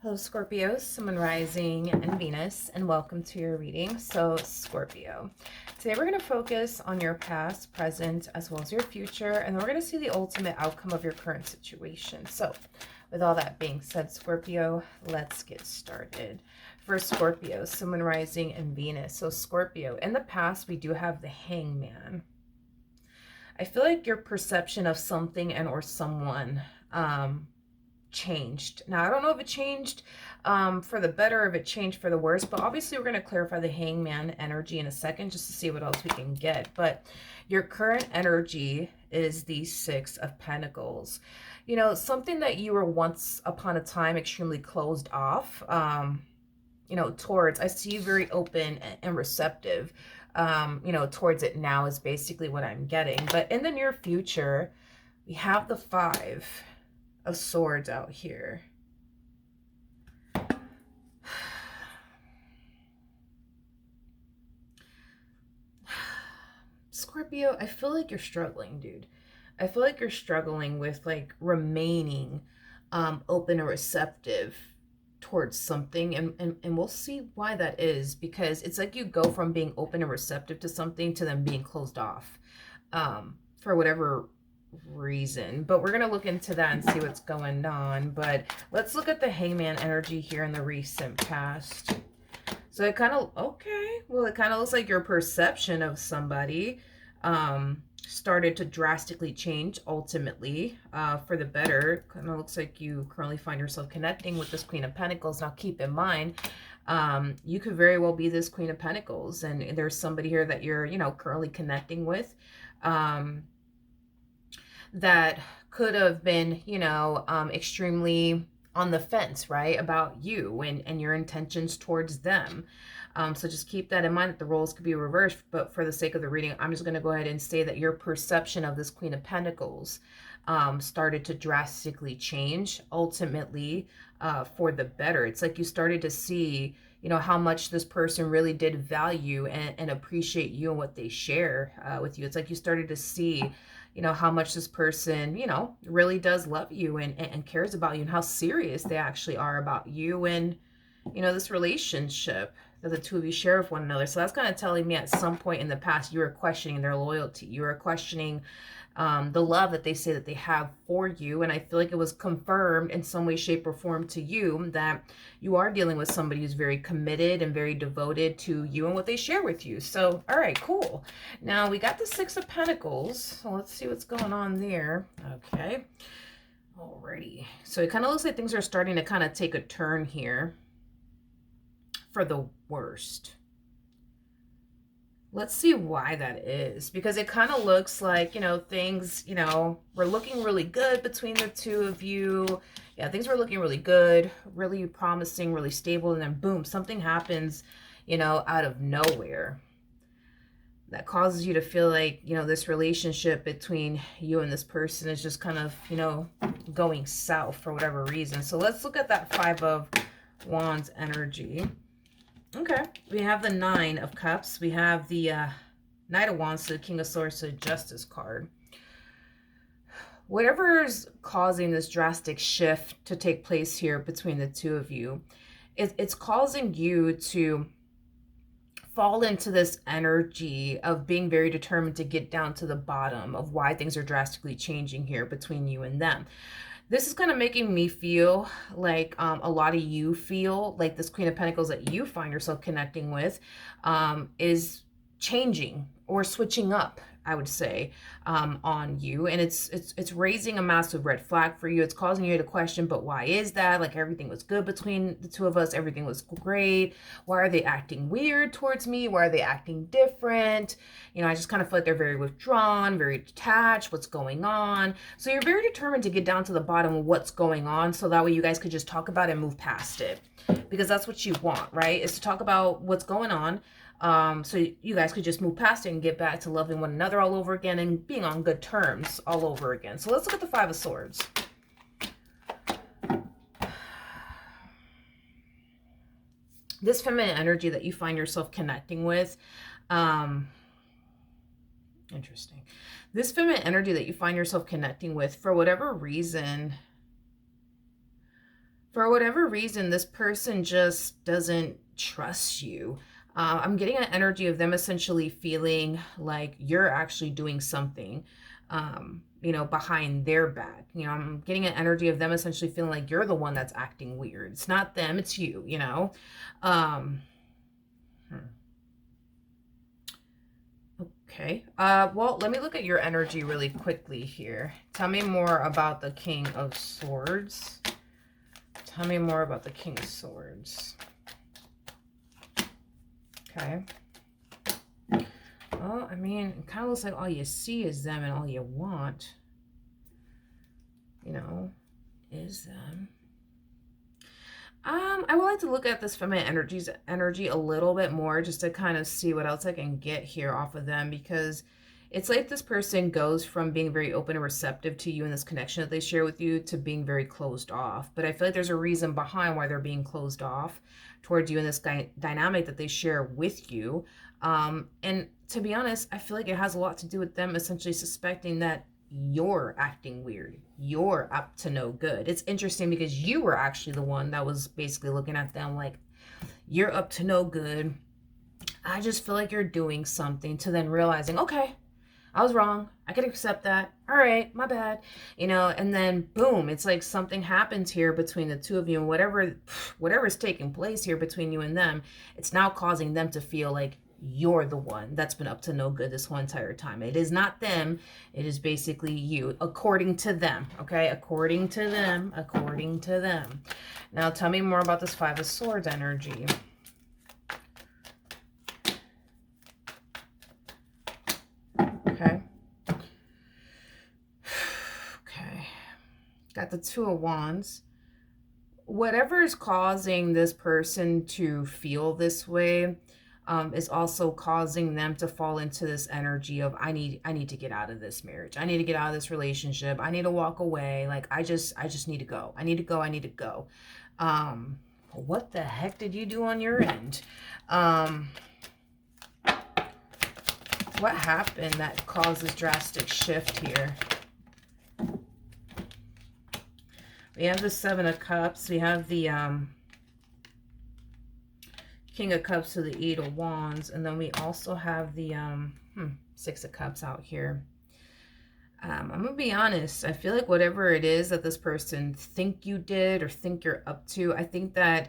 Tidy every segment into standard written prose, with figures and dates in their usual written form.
Hello, Scorpios, Sun, Moon, Rising, and Venus, and welcome to your reading. So, Scorpio, today we're going to focus on your past, present, as well as your future, and then we're going to see the ultimate outcome of your current situation. So, with all that being said, Scorpio, let's get started. For Scorpio, Sun, Moon, Rising, and Venus. So, Scorpio, in the past, we do have the Hangman. I feel like your perception of something and or someone changed. Now, I don't know if it changed for the better or if it changed for the worse, but obviously we're going to clarify the Hangman energy in a second just to see what else we can get. But your current energy is the Six of Pentacles. You know, something that you were once upon a time extremely closed off, you know, towards. I see you very open and receptive, you know, towards it now is basically what I'm getting. But in the near future, we have the Five of Swords out here. Scorpio, I feel like you're struggling, dude. I feel like you're struggling with like remaining open or receptive towards something, and we'll see why that is, because it's like you go from being open and receptive to something to them being closed off for whatever reason. But we're going to look into that and see what's going on. But let's look at the Hangman energy here in the recent past. So it kind of, okay, well, it kind of looks like your perception of somebody started to drastically change ultimately for the better. Kind of looks like you currently find yourself connecting with this Queen of Pentacles. Now keep in mind, you could very well be this Queen of Pentacles, and there's somebody here that you're, you know, currently connecting with that could have been, you know, extremely on the fence, right, about you and your intentions towards them. So just keep that in mind, that the roles could be reversed. But for the sake of the reading, I'm just going to go ahead and say that your perception of this Queen of Pentacles started to drastically change, ultimately for the better. It's like you started to see, you know, how much this person really did value and appreciate you and what they share with you. It's like you started to see, you know, how much this person, you know, really does love you and cares about you, and how serious they actually are about you and, you know, this relationship that the two of you share with one another. So that's kind of telling me at some point in the past, you were questioning their loyalty. You were questioning the love that they say that they have for you. And I feel like it was confirmed in some way, shape, or form to you that you are dealing with somebody who's very committed and very devoted to you and what they share with you. So, all right, cool. Now we got the Six of Pentacles. So let's see what's going on there. Okay. Alrighty. So it kind of looks like things are starting to kind of take a turn here for the worst. Let's see why that is, because it kind of looks like, you know, things, you know, were looking really good between the two of you. Yeah, things were looking really good, really promising, really stable, and then boom, something happens, you know, out of nowhere that causes you to feel like, you know, this relationship between you and this person is just kind of, you know, going south for whatever reason. So let's look at that Five of Wands energy. Okay, we have the Nine of Cups. We have the Knight of Wands, the King of Swords, the Justice card. Whatever is causing this drastic shift to take place here between the two of you, it's causing you to fall into this energy of being very determined to get down to the bottom of why things are drastically changing here between you and them. This is kind of making me feel like a lot of you feel like this Queen of Pentacles that you find yourself connecting with is changing or switching up, I would say, on you. And it's raising a massive red flag for you. It's causing you to question, but why is that? Like, everything was good between the two of us. Everything was great. Why are they acting weird towards me? Why are they acting different? You know, I just kind of feel like they're very withdrawn, very detached. What's going on? So you're very determined to get down to the bottom of what's going on, so that way you guys could just talk about it and move past it. Because that's what you want, right? Is to talk about what's going on. So you guys could just move past it and get back to loving one another all over again and being on good terms all over again. So let's look at the Five of Swords. This feminine energy that you find yourself connecting with, interesting. This feminine energy that you find yourself connecting with, for whatever reason, For whatever reason, this person just doesn't trust you. I'm getting an energy of them essentially feeling like you're actually doing something, behind their back. I'm getting an energy of them essentially feeling like you're the one that's acting weird. It's not them, it's you. Um, hmm. Okay. Well, let me look at your energy really quickly here. Tell me more about the King of Swords. Tell me more about the King of Swords. Okay. Well, I mean, it kind of looks like all you see is them and all you want, is them. I would like to look at this feminine energy a little bit more just to kind of see what else I can get here off of them, because it's like this person goes from being very open and receptive to you in this connection that they share with you to being very closed off. But I feel like there's a reason behind why they're being closed off towards you in this dynamic that they share with you. And to be honest, I feel like it has a lot to do with them essentially suspecting that you're acting weird. You're up to no good. It's interesting because you were actually the one that was basically looking at them like, you're up to no good. I just feel like you're doing something, to then realizing, okay, I was wrong. I could accept that. All right, my bad. And then boom, it's like something happens here between the two of you, and whatever's taking place here between you and them, it's now causing them to feel like you're the one that's been up to no good this whole entire time. It is not them. It is basically you, according to them. Okay, according to them. Now tell me more about this Five of Swords energy. Okay. Got the Two of Wands. Whatever is causing this person to feel this way is also causing them to fall into this energy of, I need to get out of this marriage. I need to get out of this relationship. I need to walk away. Like, I just need to go. I need to go. What the heck did you do on your end? What happened that caused this drastic shift here? We have the Seven of Cups. We have the King of Cups to the Eight of Wands. And then we also have the Six of Cups out here. I'm going to be honest. I feel like whatever it is that this person think you did or think you're up to, I think that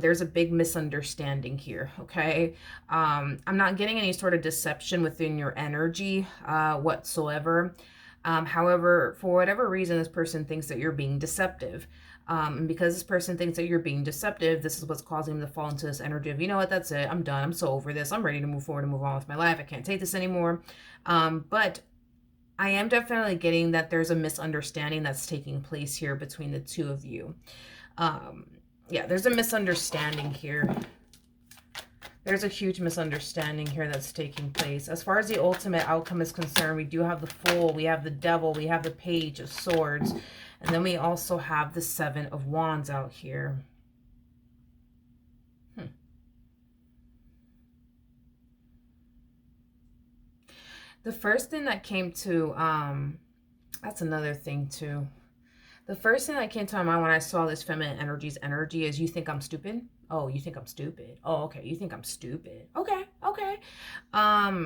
there's a big misunderstanding here, okay? I'm not getting any sort of deception within your energy whatsoever. However, for whatever reason, this person thinks that you're being deceptive. And because this person thinks that you're being deceptive, this is what's causing them to fall into this energy of, you know what, that's it. I'm done. I'm so over this. I'm ready to move forward and move on with my life. I can't take this anymore. But I am definitely getting that there's a misunderstanding that's taking place here between the two of you. Yeah, there's a misunderstanding here. There's a huge misunderstanding here that's taking place. As far as the ultimate outcome is concerned, we do have the Fool, we have the Devil, we have the Page of Swords, and then we also have the Seven of Wands out here. The first thing that came to, that's another thing too. The first thing that came to my mind when I saw this feminine energy is, you think I'm stupid? Oh, you think I'm stupid? Oh, okay. You think I'm stupid? Okay. I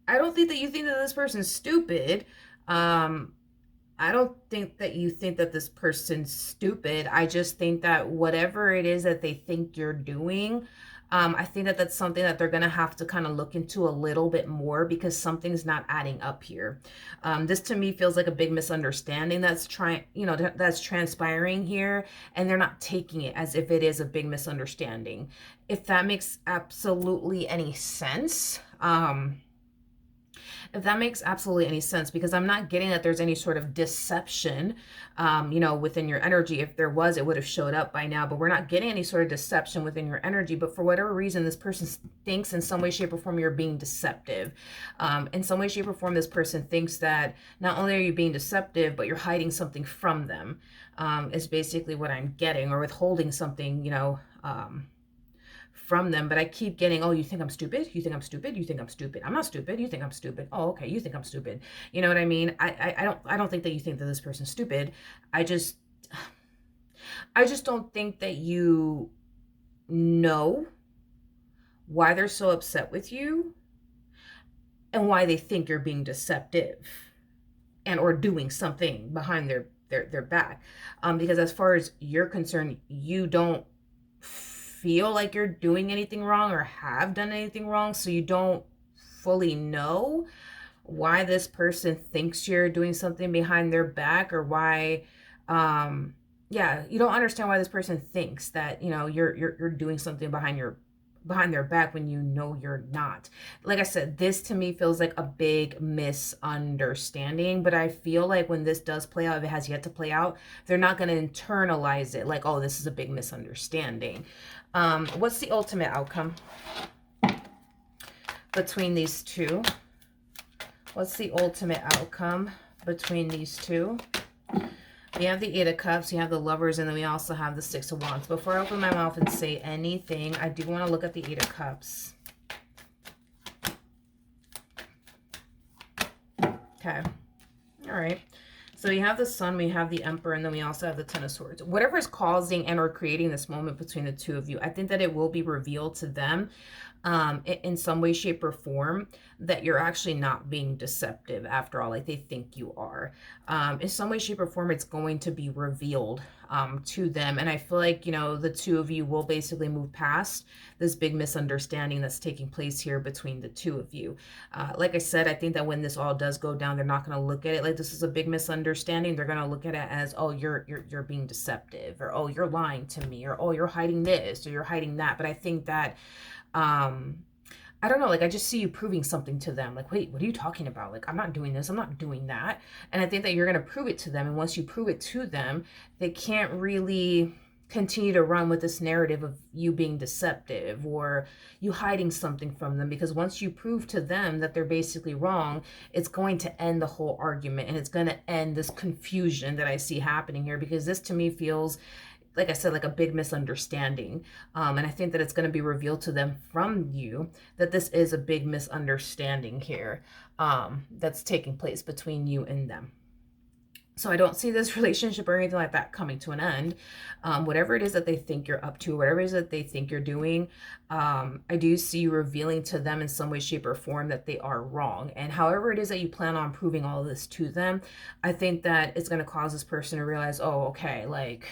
don't think that you think that this person's stupid. I don't think that you think that this person's stupid. I just think that whatever it is that they think you're doing, I think that that's something that they're going to have to kind of look into a little bit more, because something's not adding up here. This to me feels like a big misunderstanding that's that's transpiring here, and they're not taking it as if it is a big misunderstanding. If that makes absolutely any sense. If that makes absolutely any sense, because I'm not getting that there's any sort of deception, within your energy. If there was, it would have showed up by now, but we're not getting any sort of deception within your energy. But for whatever reason, this person thinks in some way, shape, or form you're being deceptive. In some way, shape, or form, this person thinks that not only are you being deceptive, but you're hiding something from them, is basically what I'm getting, or withholding something, from them. But I keep getting, oh, you think I'm stupid? You think I'm stupid? You think I'm stupid? I'm not stupid. You think I'm stupid? Oh, okay. You think I'm stupid. You know what I mean? I don't think that you think that this person's stupid. I just I just don't think that you know why they're so upset with you and why they think you're being deceptive and or doing something behind their back. Because as far as you're concerned, you don't feel like you're doing anything wrong or have done anything wrong, so you don't fully know why this person thinks you're doing something behind their back, or why yeah, you don't understand why this person thinks that, you know, you're doing something behind their back when you know you're not. Like I said, this to me feels like a big misunderstanding, but I feel like when this does play out, if it has yet to play out, they're not going to internalize it like, oh, this is a big misunderstanding. What's the ultimate outcome between these two? What's the ultimate outcome between these two? We have the Eight of Cups, you have the Lovers, and then we also have the Six of Wands. Before I open my mouth and say anything, I do want to look at the Eight of Cups. Okay. All right. So we have the Sun, we have the Emperor, and then we also have the Ten of Swords. Whatever is causing and or creating this moment between the two of you, I think that it will be revealed to them in some way, shape, or form that you're actually not being deceptive after all, like they think you are. In some way, shape, or form, it's going to be revealed to them. And I feel like, you know, the two of you will basically move past this big misunderstanding that's taking place here between the two of you. Like I said, I think that when this all does go down, they're not going to look at it like this is a big misunderstanding. They're going to look at it as, oh, you're being deceptive, or oh, you're lying to me, or oh, you're hiding this, or you're hiding that. But I think that I don't know, like I just see you proving something to them. Like, wait, what are you talking about? Like, I'm not doing this, I'm not doing that. And I think that you're going to prove it to them. And once you prove it to them, they can't really continue to run with this narrative of you being deceptive or you hiding something from them, because once you prove to them that they're basically wrong, it's going to end the whole argument, and it's going to end this confusion that I see happening here, because this to me feels, like I said, like a big misunderstanding. And I think that it's going to be revealed to them from you that this is a big misunderstanding here that's taking place between you and them. So I don't see this relationship or anything like that coming to an end. Whatever it is that they think you're up to, whatever it is that they think you're doing, I do see you revealing to them in some way, shape, or form that they are wrong. And however it is that you plan on proving all of this to them, I think that it's going to cause this person to realize, oh, okay, like,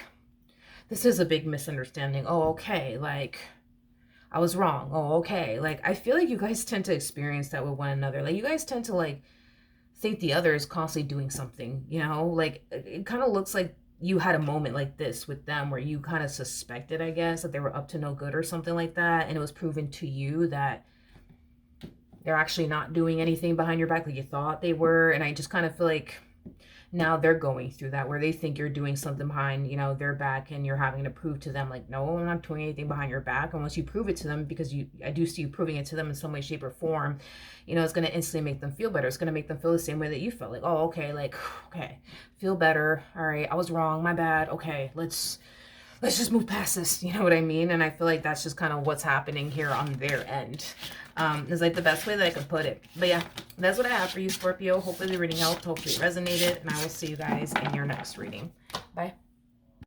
this is a big misunderstanding. Oh, okay, like, I was wrong. Oh, okay. Like, I feel like you guys tend to experience that with one another. Like, you guys tend to, like, think the other is constantly doing something, you know? Like, it kind of looks like you had a moment like this with them where you kind of suspected, I guess, that they were up to no good or something like that. And it was proven to you that they're actually not doing anything behind your back like you thought they were. And I just kind of feel like now they're going through that where they think you're doing something behind, you know, their back, and you're having to prove to them like, no, I'm not doing anything behind your back. And once you prove it to them, because I do see you proving it to them in some way, shape, or form, you know, it's going to instantly make them feel better. It's going to make them feel the same way that you felt, like, oh, okay, like, okay, feel better. All right, I was wrong, my bad. Okay, let's just move past this, you know what I mean? And I feel like that's just kind of what's happening here on their end. Is like the best way that I could put it. But yeah, that's what I have for you, Scorpio. Hopefully the reading helped. Hopefully it resonated. And I will see you guys in your next reading. Bye.